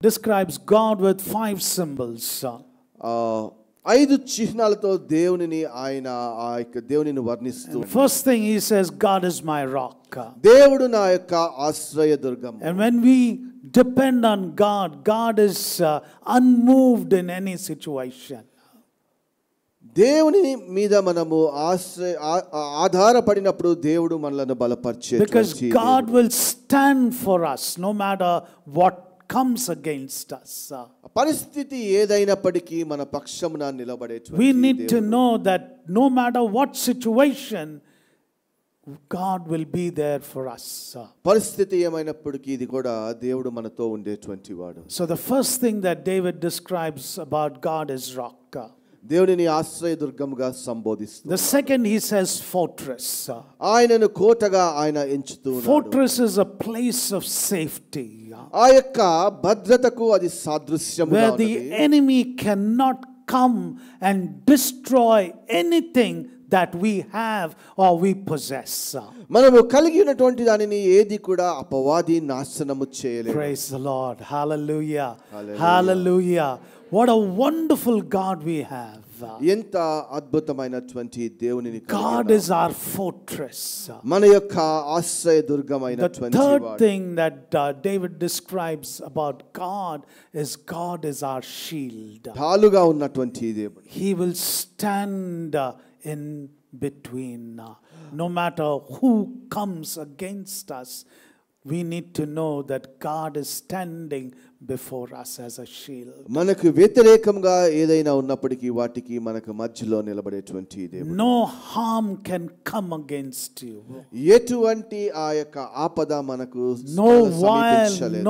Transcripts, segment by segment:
describes God with 5 symbols. ఐదు చిహ్నాలతో దేవునిని ఆయన ఆ యొక్క దేవునిని వర్ణిస్తూ First thing he says, God is my rock. దేవుడు నా యొక్క ఆశ్రయదుర్గము. And when we depend on God, God is unmoved in any situation. దేవుని మీద మనము ఆధారపడినప్పుడు దేవుడు మనలను బలపరిచేటువంటి Because God will stand for us no matter what comes against us. పరిస్థితి ఏదైనప్పటికీ మన పక్షమున నిలబడేటువంటి We need to know that no matter what situation, God will be there for us. పరిస్థితి ఏమైనప్పటికీ ఇది కూడా దేవుడు మనతో ఉండేటువంటి వాడు. So the first thing that David describes about God is rock. దేవునిని ఆశ్రయదుర్గముగా సంబోధిస్తాడు. The second he says fortress. ఆయనను కోటగా ఆయన ఎంచుతున్నాడు. Fortress is a place of safety. ఆ యొక్క భద్రతకు అది సాదృశ్యముగా where ఉన్నది. the enemy cannot come and destroy anything that we have or we possess. మనము కలిగి ఉన్నటువంటి దానిని ఏది కూడా అపవాది నాశనము చేయలేడు. Praise the Lord. Hallelujah. Hallelujah. What a wonderful God we have. ఎంత అద్భుతమైనటువంటి దేవునిని God is our fortress. మన యొక్క ఆశ్రయదుర్గమైనటువంటి The వాడు. third thing that David describes about God is our shield. ఢాలుగా ఉన్నటువంటి దేవుడు. He will stand in between. No matter who comes against us, we need to know that God is standing before us as a shield. మనకు వ్యతిరేకంగా ఏదైనా ఉన్నప్పటికీ వాటికి మనకు మధ్యలో నిలబడేటువంటి దేవుడు. No harm can come against you. ఎటువంటి ఆ యొక్క ఆపద మనకు సమీపించలేదు.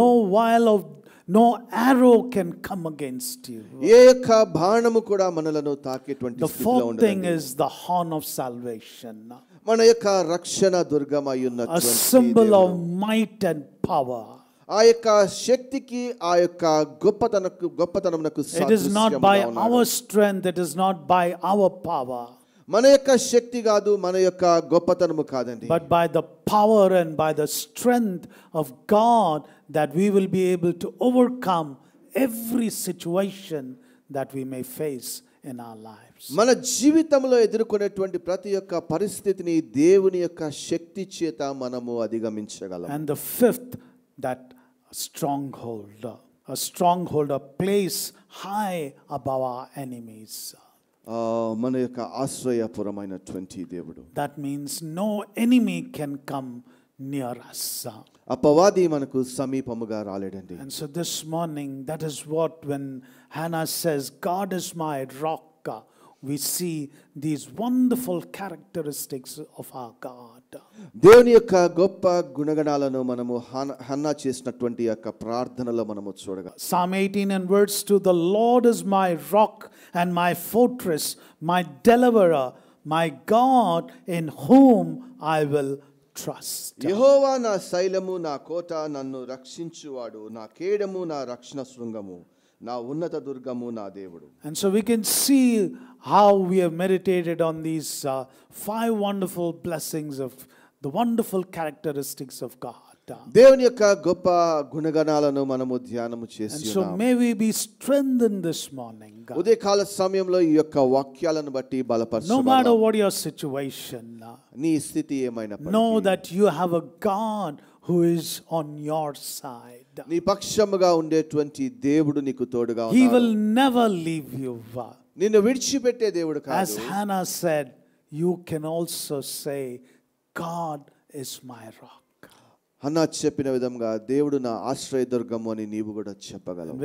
No arrow can come against you. ఏ యొక్క బాణము కూడా మనలను తాకేటువంటి The స్థితిలో fourth thing ఉండదు. is the horn of salvation. మన యొక్క రక్షణ దుర్గమై A ఉన్నటువంటి symbol of దేవుడు. might and power. ఆ యొక్క శక్తికి ఆ యొక్క గొప్పతనమునకు It is not by సాదృశ్యముగా ఉన్నాడు. our strength, it is not by our power, మన యొక్క శక్తి కాదు, మన యొక్క గొప్పతనము కాదండి. but by the power and by the strength of God that we will be able to overcome every situation that we may face in our lives. మన జీవితంలో ఎదుర్కొనేటువంటి ప్రతి ఒక్క పరిస్థితిని దేవుని యొక్క శక్తి చేత మనము అధిగమించగలం. And the fifth, that a stronghold, a place high above our enemies. మన యొక్క ఆశ్రయపురమైనటువంటి దేవుడు. That means no enemy can come near us. అపవాది మనకు సమీపముగా రాలేడండి. And so this morning, that is what when Hannah says, God is my rock, we see these wonderful characteristics of our God. దేవుని యొక్క గొప్ప గుణగణాలను మనము హన్నా చేసినటువంటి యొక్క ప్రార్థనలో మనము చూడగలం. Psalm 18 and verse 2, the Lord is my rock and my fortress, my deliverer, my God in whom I will trust. యెహోవా నా శైలము, నా కోట, నన్ను రక్షించువాడు, నా కేడము, నా రక్షణ శృంగము, నా ఉన్నత దుర్గము, నా దేవుడు. And so we can see how we have meditated on these 5 wonderful blessings of the wonderful characteristics of God. దేవుని యొక్క గొప్ప గుణగణాలను మనము ధ్యానము చేసి And so may we be strengthened this morning. ఉదయకాల సమయంలో ఈ యొక్క వాక్యాలను బట్టి No బలపరచబడాలి. matter what your situation, నీ స్థితి ఏమైనప్పటికీ know that you have a God who is on your side. నీ పక్షముగా ఉండేటువంటి దేవుడు నీకు తోడుగా He ఉన్నాడు. will never leave you. నిన్ను విడిచిపెట్టే దేవుడు As కాదు. Hannah said, you can also say, God is my rock. Hannah చెప్పిన విధంగా దేవుడు నా ఆశ్రయదుర్గము అని నీవు కూడా చెప్పగలవు.